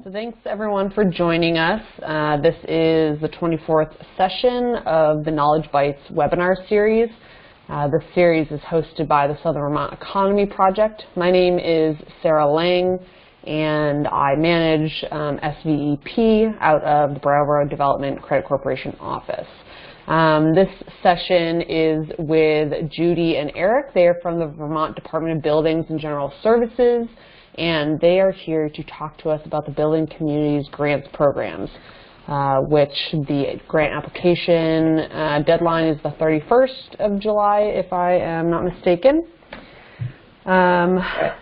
So thanks everyone for joining us. This is the 24th session of the Knowledge Bites webinar series. This series is hosted by the Southern Vermont Economy Project. My name is Sarah Lang, and I manage SVEP out of the Brattleboro Development Credit Corporation office. This session is with Judy and Eric. They are from the Vermont Department of Buildings and General Services, and they are here to talk to us about the Building Communities Grants programs, which the grant application deadline is the 31st of July, if I am not mistaken.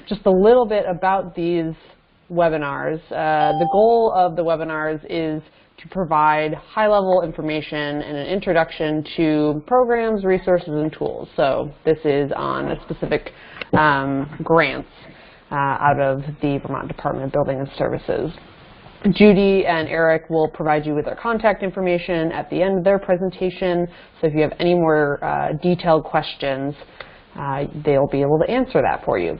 Just a little bit about these webinars. The goal of the webinars is to provide high-level information and an introduction to programs, resources, and tools. So this is on a specific grants out of the Vermont Department of Building and Services. Judy and Eric will provide you with their contact information at the end of their presentation. So if you have any more detailed questions, they'll be able to answer that for you.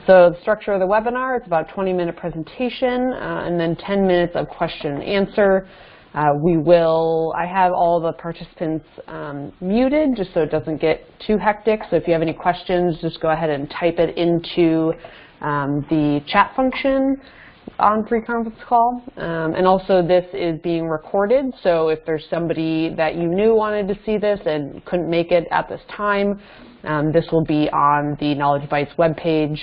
So the structure of the webinar, it's about a 20-minute presentation and then 10 minutes of question and answer. I have all the participants muted just so it doesn't get too hectic. So if you have any questions, just go ahead and type it into the chat function on pre-conference call. And also this is being recorded, so if there's somebody that you knew wanted to see this and couldn't make it at this time, this will be on the Knowledge Bites webpage,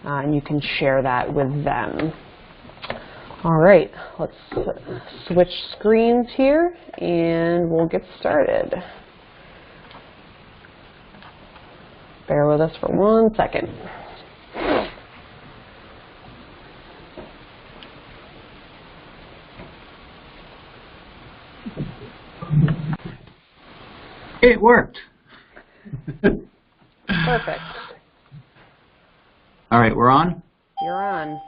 and you can share that with them. All right, let's switch screens here and we'll get started. Bear with us for 1 second. It worked. Perfect. All right, we're on? You're on.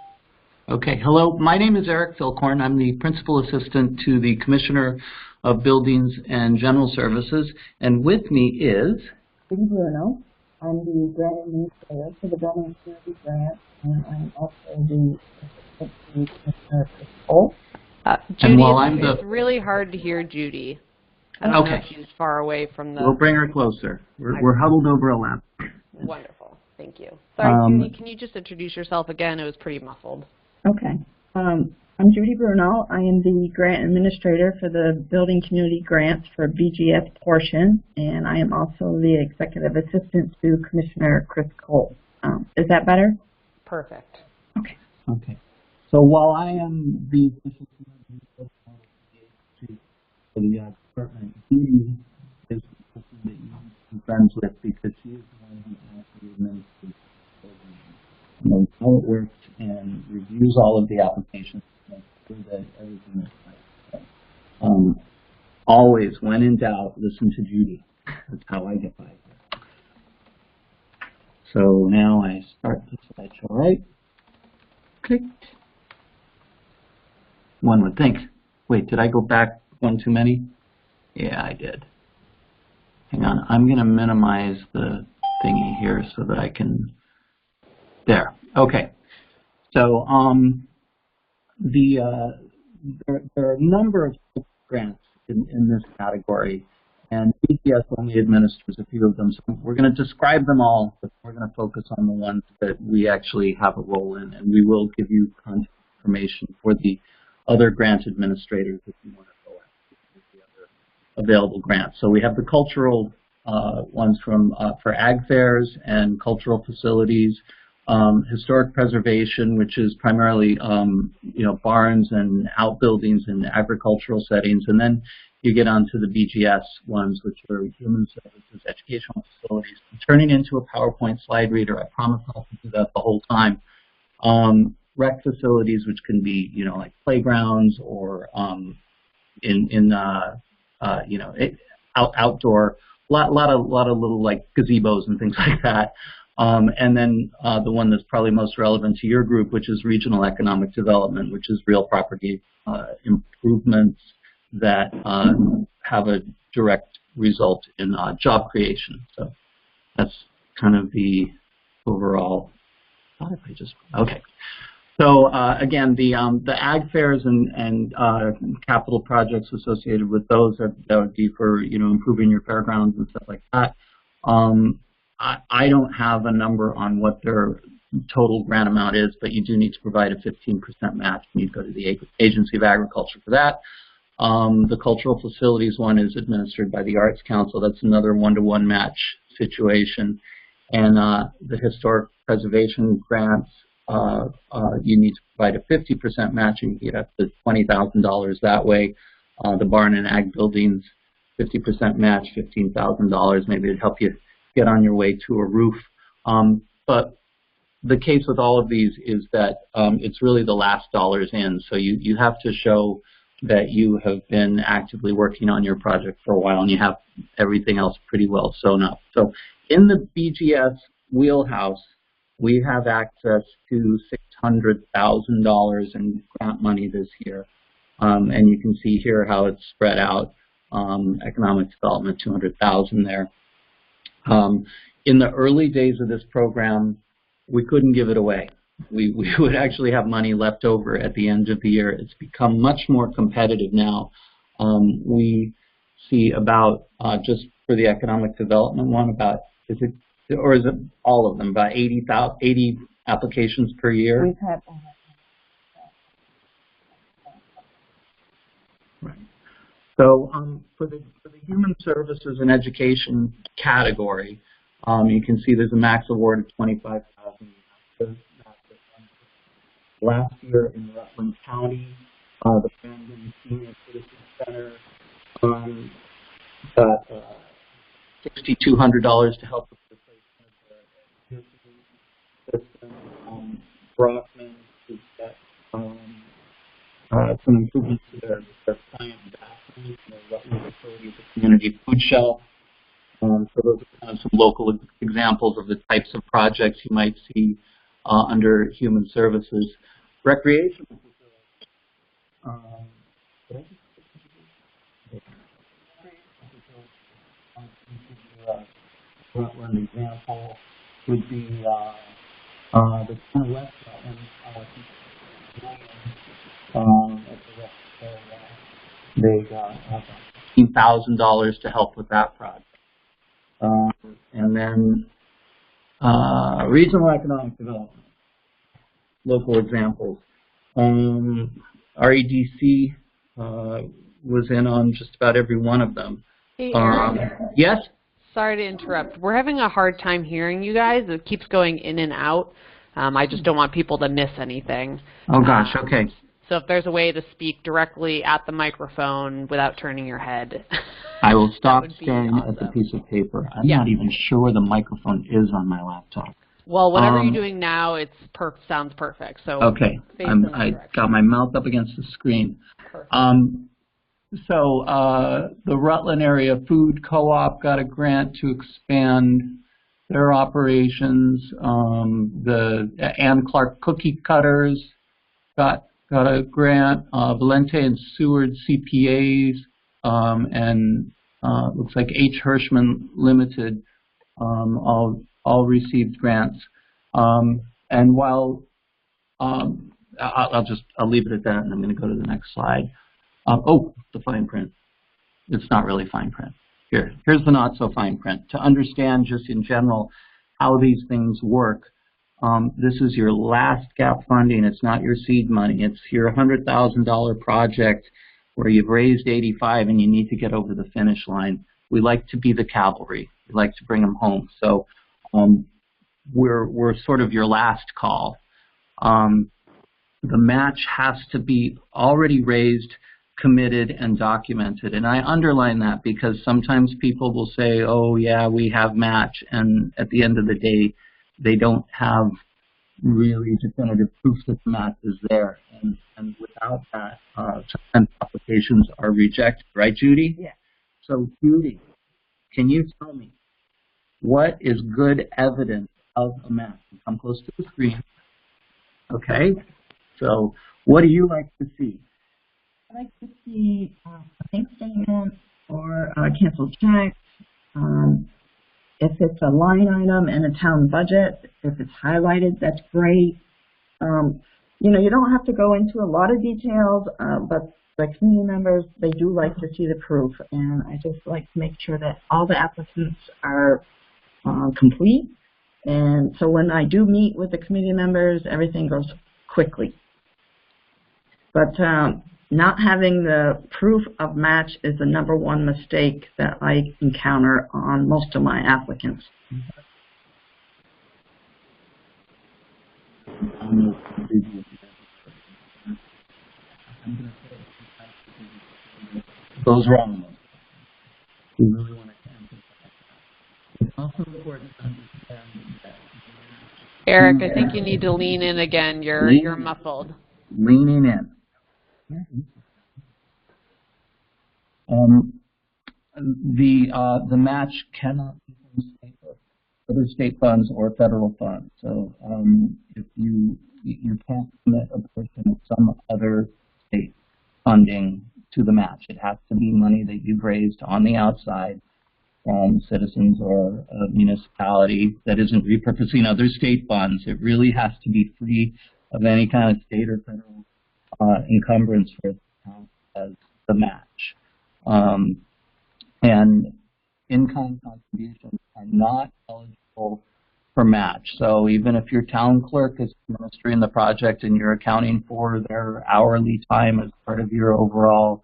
Okay, hello. My name is Eric Philcorn. I'm the Principal Assistant to the Commissioner of Buildings and General Services. And with me is... Judy Bruno. I'm the Grant Administrator for the Building Community Grant, and I'm also the Assistant to Commissioner Chris Cole. Judy, it's really hard to hear Judy. I don't know if she's far away from the... We'll bring her closer. We're huddled over a lap. Wonderful. Thank you. Sorry, Judy, can you just introduce yourself again? It was pretty muffled. Okay. I'm Judy Bruno. I am the Grant Administrator for the Building Community Grants for BGS portion, and I am also the Executive Assistant to Commissioner Chris Cole. Is that better? Perfect. Okay. Okay. So while I am the official for the department, Judy is the person that you're friends with because she is the one who actually administers the program, knows how it works, and reviews all of the applications to make sure that everything is right. Always, when in doubt, listen to Judy. That's how I get by here. So now I start the slideshow, right? Click. One would think. Wait, did I go back one too many? Yeah, I did. Hang on, I'm going to minimize the thingy here so that I can... There. Okay. So there are a number of grants in this category, and BGS only administers a few of them. So we're going to describe them all, but we're going to focus on the ones that we actually have a role in, and we will give you contact information for the other grant administrators if you want to go after the other available grants. So we have the cultural ones from for ag fairs and cultural facilities. Historic preservation, which is primarily barns and outbuildings in agricultural settings, and then you get onto the BGS ones, which are human services, educational facilities. I'm turning into a PowerPoint slide reader. I promise not to do that the whole time. Rec facilities, which can be like playgrounds or outdoor, lot of little like gazebos and things like that. And then the one that's probably most relevant to your group, which is regional economic development, which is real property improvements that have a direct result in job creation. So that's kind of the overall. Okay. So again, the ag fairs and capital projects associated with those, that would be for improving your fairgrounds and stuff like that. I don't have a number on what their total grant amount is, but you do need to provide a 15% match. You need to go to the Agency of Agriculture for that. The cultural facilities one is administered by the Arts Council. That's another one-to-one match situation. And the historic preservation grants, you need to provide a 50% match, and you get up to $20,000 that way. The barn and ag buildings, 50% match, $15,000. Maybe it'd help you get on your way to a roof. But the case with all of these is that it's really the last dollars in. So you have to show that you have been actively working on your project for a while and you have everything else pretty well sewn up. So in the BGS wheelhouse, we have access to $600,000 in grant money this year. And you can see here how it's spread out. Economic development, $200,000 there. In the early days of this program, we couldn't give it away. We would actually have money left over at the end of the year. It's become much more competitive now. We see about, just for the economic development one, about, is it all of them, about 80 applications per year? We've had Right. So for the human services and education category, you can see there's a max award of $25,000. Last year in Rutland County, the Brandon Senior Citizen Center got $6,200 to help with the replacement of the system. Brockman has got some improvements to their client bathrooms, the Rutland facility is a community food shelf. So those are kind of some local examples of the types of projects you might see under human services. Recreational facilities. Rutland example would be the town of West Rutland. They got $15,000 to help with that project. And then regional economic development. Local examples. REDC was in on just about every one of them. Hey, Aaron. Yes? Sorry to interrupt. We're having a hard time hearing you guys. It keeps going in and out. I just don't want people to miss anything. Oh, gosh, okay. So if there's a way to speak directly at the microphone without turning your head. I will stop would be staring awesome. at the piece of paper. I'm not even sure where the microphone is on my laptop. Well, whatever you're doing now, it sounds perfect. So okay, I got my mouth up against the screen. So the Rutland Area Food Co-op got a grant to expand their operations. The Ann Clark Cookie Cutters got a grant. Valente and Seward CPAs and looks like H. Hirschman Limited all received grants. And while I'll leave it at that, and I'm going to go to the next slide. Oh, the fine print. It's not really fine print. Here's the not so fine print. To understand just in general how these things work, this is your last gap funding. It's not your seed money. It's your $100,000 project where you've raised 85 and you need to get over the finish line. We like to be the cavalry. We like to bring them home. So we're sort of your last call. The match has to be already raised, committed, and documented. And I underline that because sometimes people will say, oh, yeah, we have match, and at the end of the day, they don't have really definitive proof that the match is there. And without that, sometimes applications are rejected. Right, Judy? Yeah. So, Judy, can you tell me what is good evidence of a match? Come close to the screen. Okay. So, what do you like to see? I like to see a bank statement or a canceled check. If it's a line item in a town budget, if it's highlighted, that's great. you know, you don't have to go into a lot of details, but the community members, they do like to see the proof, and I just like to make sure that all the applicants are complete. And so when I do meet with the community members, everything goes quickly. But not having the proof of match is the #1 mistake that I encounter on most of my applicants. Goes wrong. We really want to emphasize that. It's also important to understand that. Eric, I think you need to lean in again. You're muffled. Leaning in. The match cannot be from other state funds or federal funds. So if you can't commit a portion of some other state funding to the match, it has to be money that you've raised on the outside from citizens or a municipality that isn't repurposing other state funds. It really has to be free of any kind of state or federal encumbrance for it to count as the match. And in-kind contributions are not eligible for match. So even if your town clerk is administering the project and you're accounting for their hourly time as part of your overall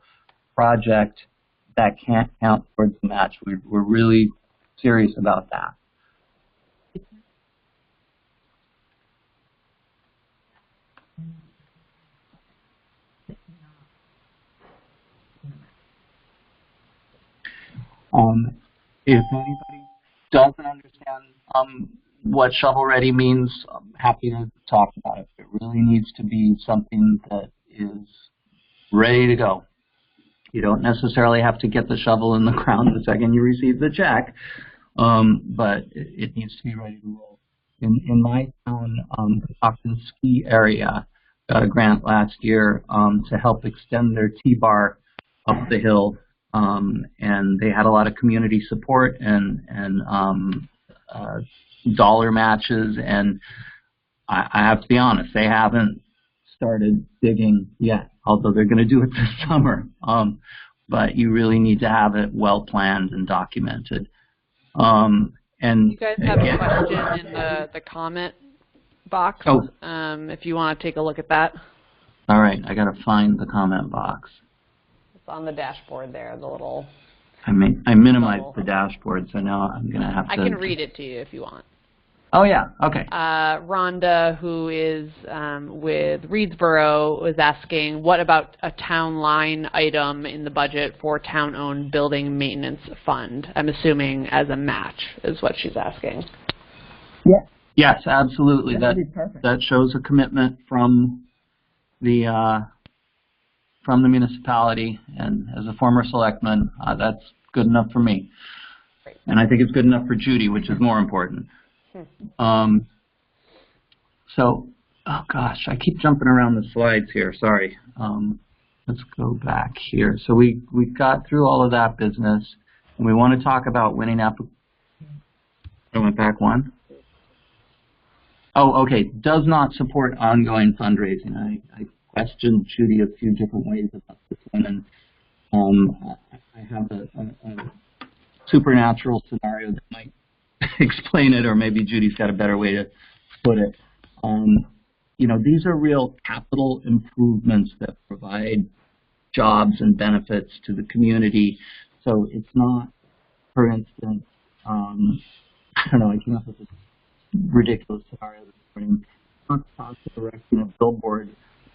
project, that can't count towards the match. We're really serious about that. If anybody doesn't understand what shovel-ready means, I'm happy to talk about it. It really needs to be something that is ready to go. You don't necessarily have to get the shovel in the ground the second you receive the check, but it needs to be ready to roll. In my town, the Stockton ski area got a grant last year to help extend their T-bar up the hill, and they had a lot of community support and dollar matches, and I have to be honest, they haven't started digging yet, although they're going to do it this summer. But you really need to have it well planned and documented. And you guys have a question in the comment box. Oh. If you want to take a look at that. All right, I got to find the comment box. It's on the dashboard there, the little. I minimized the dashboard, so now I'm going to have to. I can read it to you if you want. Oh, yeah, okay. Rhonda, who is with Reedsboro, was asking, what about a town line item in the budget for town-owned building maintenance fund? I'm assuming as a match is what she's asking. Yeah. Yes, absolutely. That shows a commitment from the municipality, and as a former selectman, that's good enough for me. Great. And I think it's good enough for Judy, which is more important. So, oh gosh, I keep jumping around the slides here. Sorry. Let's go back here. So we got through all of that business, and we want to talk about winning applications. I went back one. Oh, okay. Does not support ongoing fundraising. I questioned Judy a few different ways about this one, and I have a supernatural scenario that might explain it, or maybe Judy's got a better way to put it. You know, these are real capital improvements that provide jobs and benefits to the community. So it's not, for instance, I don't know, I came up with this ridiculous scenario this morning. It's not the cost of erecting a billboard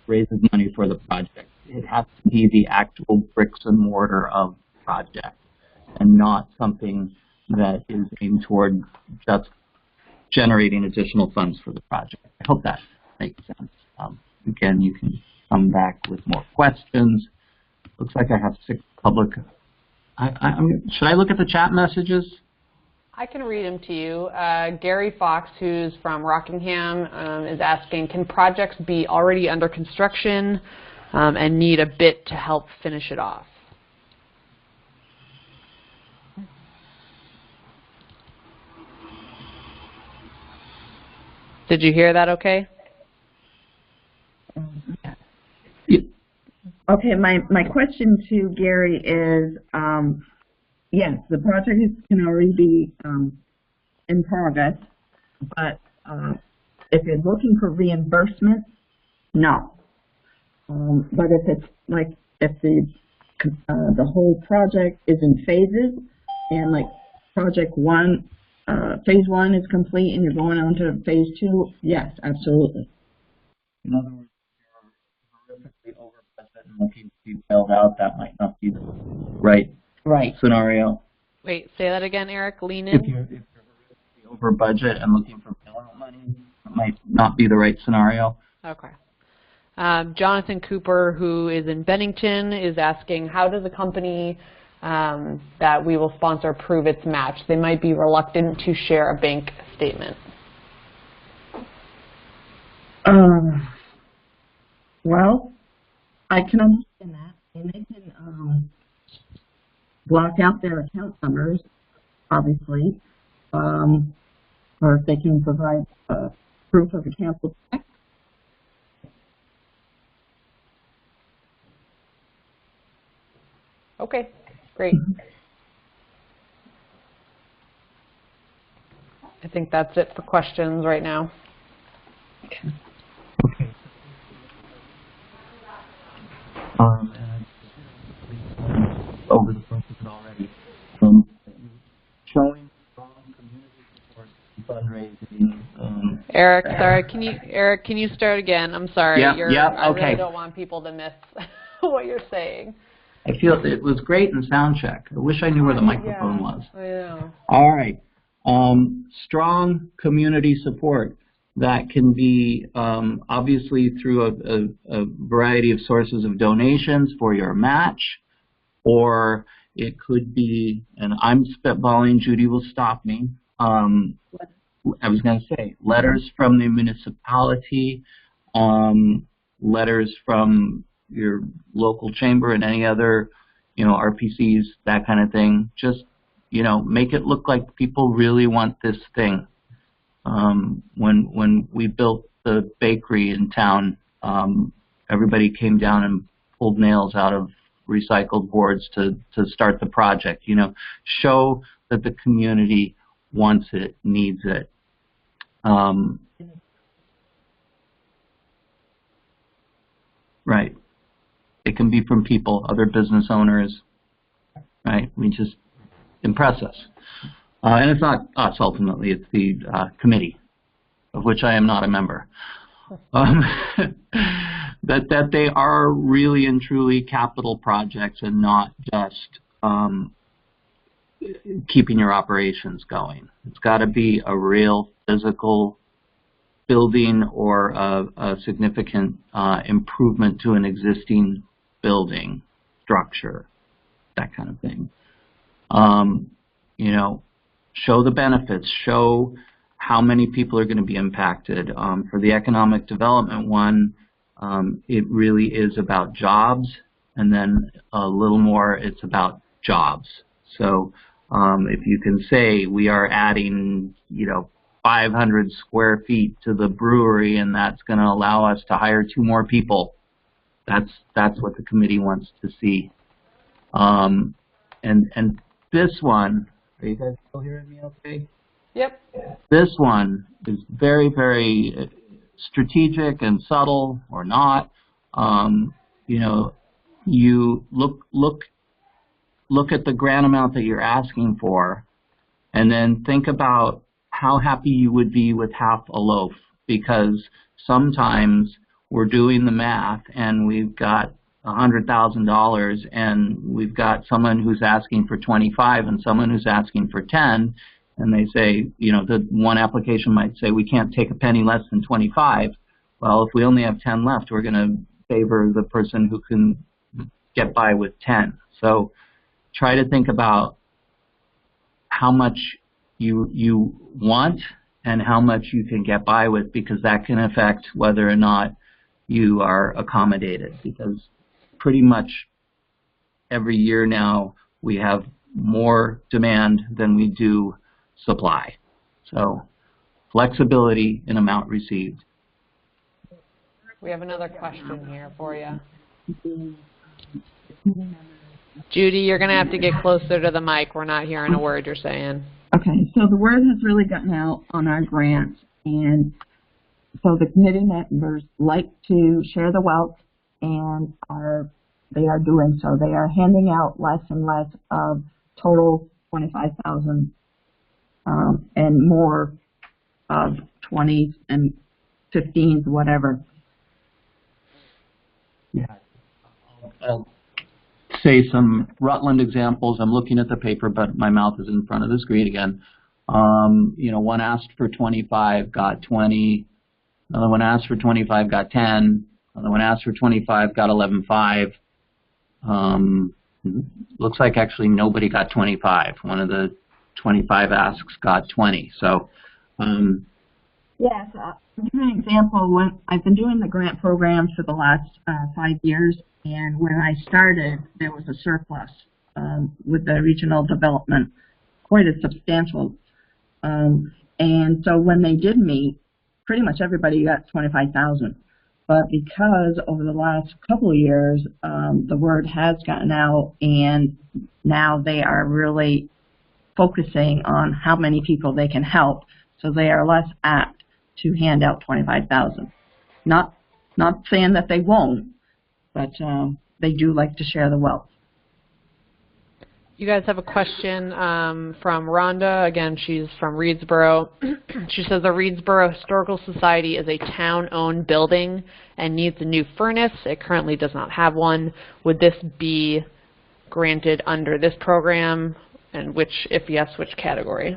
raises money for the project. It has to be the actual bricks and mortar of the project, and not something that is aimed toward just generating additional funds for the project. I hope that makes sense. Again, you can come back with more questions. Looks like I have 6 public. Should I look at the chat messages? I can read them to you. Gary Fox, who's from Rockingham, is asking, can projects be already under construction and need a bit to help finish it off? Did you hear that okay? Yeah. Yeah. Okay, my question to Gary is, yes, the project can already be in progress, but if you're looking for reimbursement, no. But if it's like if the whole project is in phases, and like project one, phase one is complete, and you're going on to phase two, yes, absolutely. In other words, if you're horrifically over budget and looking to be bailed out, that might not be the right scenario. Wait, say that again, Eric. Lean If in. you're horrifically over budget and looking for bailout money, it might not be the right scenario. Okay. Jonathan Cooper, who is in Bennington, is asking, how does a company that we will sponsor prove its match? They might be reluctant to share a bank statement. Well, I can understand that, and they can block out their account numbers, obviously, or if they can provide proof of a canceled check. Okay, great. I think that's it for questions right now. Okay. Over the front of it already. Showing strong community support and fundraising. Eric, sorry, can you start again? I'm sorry. Yeah, I okay. really don't want people to miss what you're saying. I feel it was great in sound check. I wish I knew where the microphone was. I know. All right. Strong community support. That can be obviously through a variety of sources of donations for your match, or it could be, and I'm spitballing, Judy will stop me. I was going to say letters from the municipality, letters from your local chamber and any other, RPCs, that kind of thing. Just, make it look like people really want this thing. When we built the bakery in town, everybody came down and pulled nails out of recycled boards to start the project. Show that the community wants it, needs it. Right. It can be from people, other business owners. Right. We just impress us. And it's not us, ultimately. It's the committee, of which I am not a member. That they are really and truly capital projects and not just keeping your operations going. It's got to be a real physical building or a significant improvement to an existing building, structure, that kind of thing. Show the benefits, show how many people are going to be impacted. For the economic development one, it really is about jobs, and then a little more, it's about jobs. So if you can say we are adding, 500 square feet to the brewery, and that's going to allow us to hire 2 more people, that's what the committee wants to see. And this one, are you guys still hearing me okay? Yep. This one is very, very strategic and subtle, or not. You look at the grant amount that you're asking for, and then think about how happy you would be with half a loaf, because sometimes we're doing the math and we've got $100,000 and we've got someone who's asking for 25 and someone who's asking for 10, and they say, the one application might say we can't take a penny less than 25. Well, if we only have 10 left, we're going to favor the person who can get by with 10. So try to think about how much you want and how much you can get by with, because that can affect whether or not you are accommodated, because pretty much every year now we have more demand than we do supply. So flexibility in amount received. We have another question here for you. Judy, you're going to have to get closer to the mic. We're not hearing a word you're saying. Okay, so the word has really gotten out on our grants, and so the committee members like to share the wealth, and they are doing so. They are handing out less and less of total 25,000 and more of 20s and 15s, whatever. Yeah. I'll say some Rutland examples. I'm looking at the paper, but my mouth is in front of the screen again. You know, one asked for 25, got 20. Another one asked for 25, got 10. Another one asked for 25, got 11.5. Looks like actually nobody got 25. One of the 25 asks got 20. So, yes, to give you an example, when I've been doing the grant program for the last 5 years, and when I started, there was a surplus with the regional development, quite a substantial. And so when they did meet, pretty much everybody got 25,000. But because over the last couple of years, the word has gotten out, and now they are really focusing on how many people they can help, so they are less apt to hand out 25,000. Not saying that they won't, but they do like to share the wealth. You guys have a question from Rhonda. Again, she's from Reedsboro. She says the Reedsboro Historical Society is a town-owned building and needs a new furnace. It currently does not have one. Would this be granted under this program? And which, if yes, which category?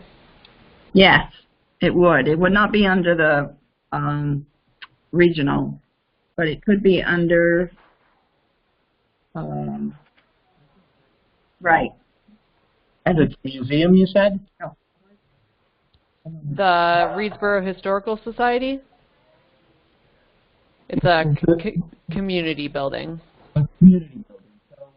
Yes, it would. It would not be under the regional, but it could be under, right. as a museum, you said? No. The Reedsboro Historical Society? It's a community building. A community building. So,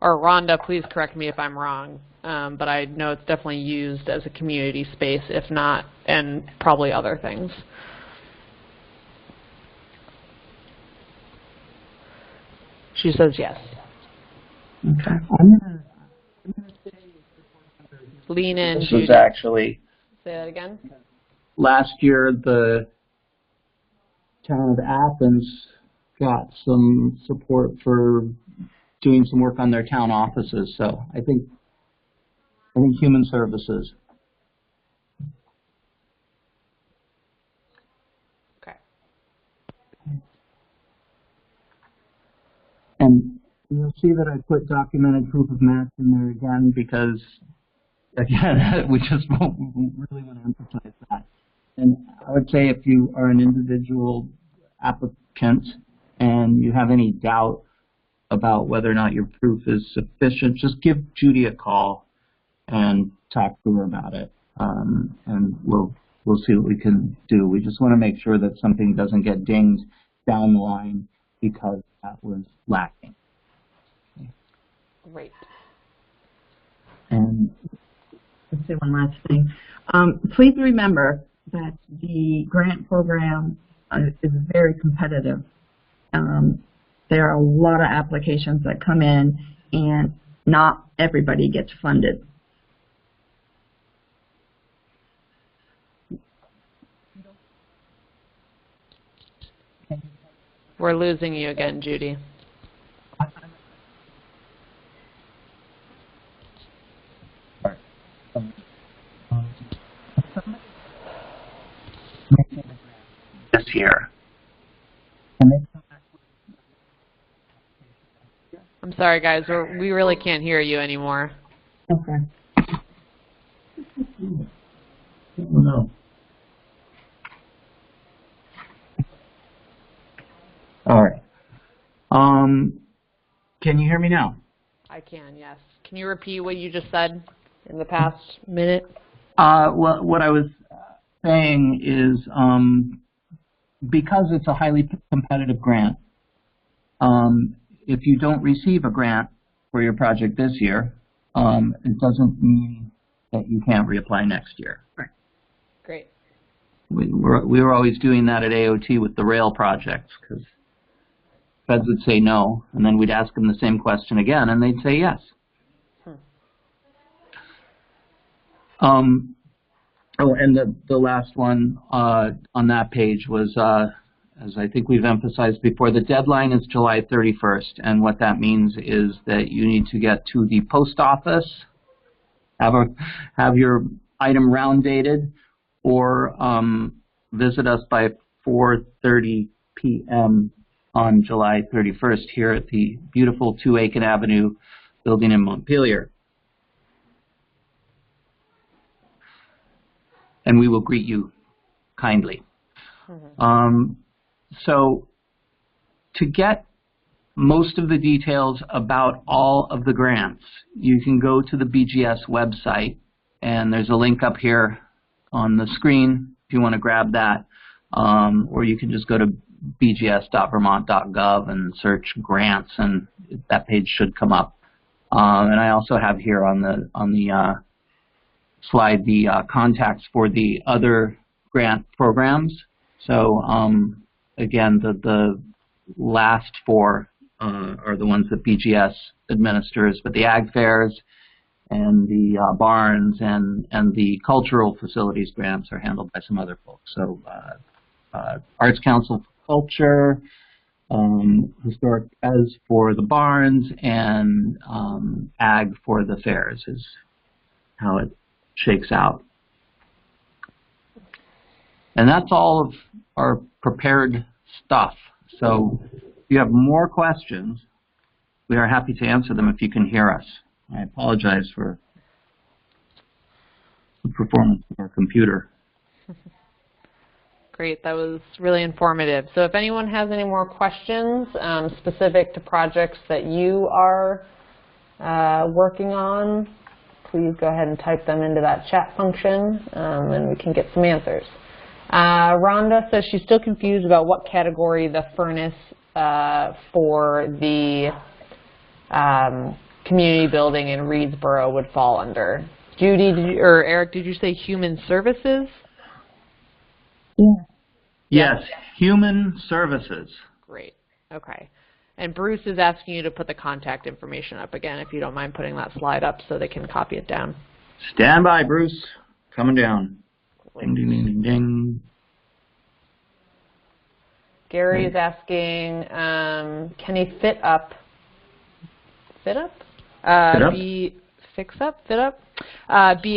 Or Rhonda, please correct me if I'm wrong, but I know it's definitely used as a community space, if not, and probably other things. She says yes. Okay. I'm gonna say Lean in, this was Judy. actually Say that again. last year. The town of Athens got some support for doing some work on their town offices. So I think human services. Okay. And you'll see that I put documented proof of match in there again because, again, we just really want to emphasize that. And I would say if you are an individual applicant and you have any doubt about whether or not your proof is sufficient, just give Judy a call and talk to her about it, and we'll see what we can do. We just want to make sure that something doesn't get dinged down the line because that was lacking. Great. And let's say one last thing. Please remember that the grant program is very competitive. There are a lot of applications that come in, and not everybody gets funded. We're losing you again, Judy. This year. I'm sorry, guys. We really can't hear you anymore. Okay. No. All right. Can you hear me now? I can, yes. Can you repeat what you just said in the past minute? Well, what I was saying is because it's a highly competitive grant, if you don't receive a grant for your project this year, it doesn't mean that you can't reapply next year. Great. we were always doing that at AOT with the rail projects, because feds would say no, and then we'd ask them the same question again, and they'd say yes. Oh, and the last one on that page was, as I think we've emphasized before, the deadline is July 31st, and what that means is that you need to get to the post office, have your item round dated, or visit us by 4:30 p.m. on July 31st here at the beautiful 2 Aiken Avenue building in Montpelier. And we will greet you kindly. So to get most of the details about all of the grants, you can go to the BGS website, and there's a link up here on the screen if you want to grab that, or you can just go to bgs.vermont.gov and search grants, and that page should come up. And I also have here on the slide the contacts for the other grant programs. So again, the last 4 are the ones that BGS administers, but the ag fairs and the barns and the cultural facilities grants are handled by some other folks. So Arts Council for Culture, Historic as for the barns, and ag for the fairs is how it shakes out. And that's all of our prepared stuff. So if you have more questions, we are happy to answer them if you can hear us. I apologize for the performance of our computer. Great, that was really informative. So if anyone has any more questions specific to projects that you are working on, please go ahead and type them into that chat function, and we can get some answers. Rhonda says she's still confused about what category the furnace for the community building in Reedsboro would fall under. Judy, or Eric, did you say human services? Yeah. Yes, human services. Great, okay. And Bruce is asking you to put the contact information up again, if you don't mind putting that slide up so they can copy it down. Stand by, Bruce. Coming down. Ding, ding, ding, ding, ding. Gary is asking, can he fit up? Fit up? Be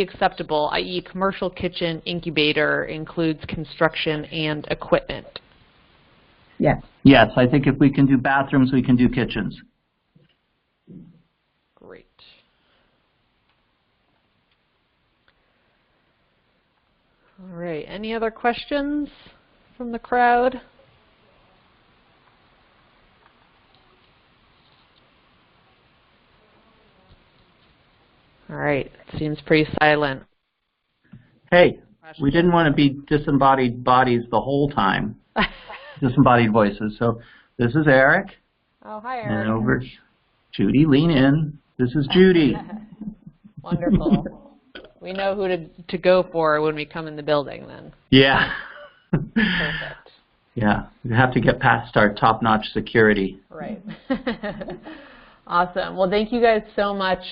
acceptable, i.e. commercial kitchen incubator includes construction and equipment. Yes. Yes, I think if we can do bathrooms, we can do kitchens. Great. All right, any other questions from the crowd? All right, seems pretty silent. Hey, we didn't want to be disembodied bodies the whole time. Disembodied voices. So this is Eric. Oh, hi, Eric. And over Judy, lean in. This is Judy. Wonderful. We know who to go for when we come in the building then. Yeah. Perfect. Yeah, we have to get past our top-notch security. Right. Awesome. Well, thank you guys so much.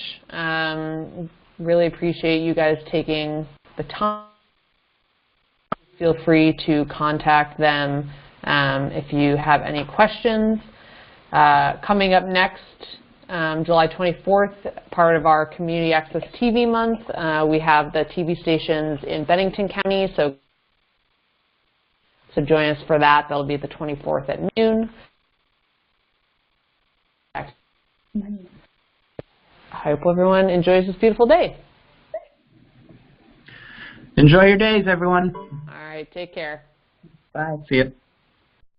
Really appreciate you guys taking the time. Feel free to contact them if you have any questions. Coming up next, July 24th, part of our Community Access TV Month, we have the TV stations in Bennington County, so join us for that. That'll be the 24th at noon. I hope everyone enjoys this beautiful day. Enjoy your days, everyone. All right, take care. Bye. See you.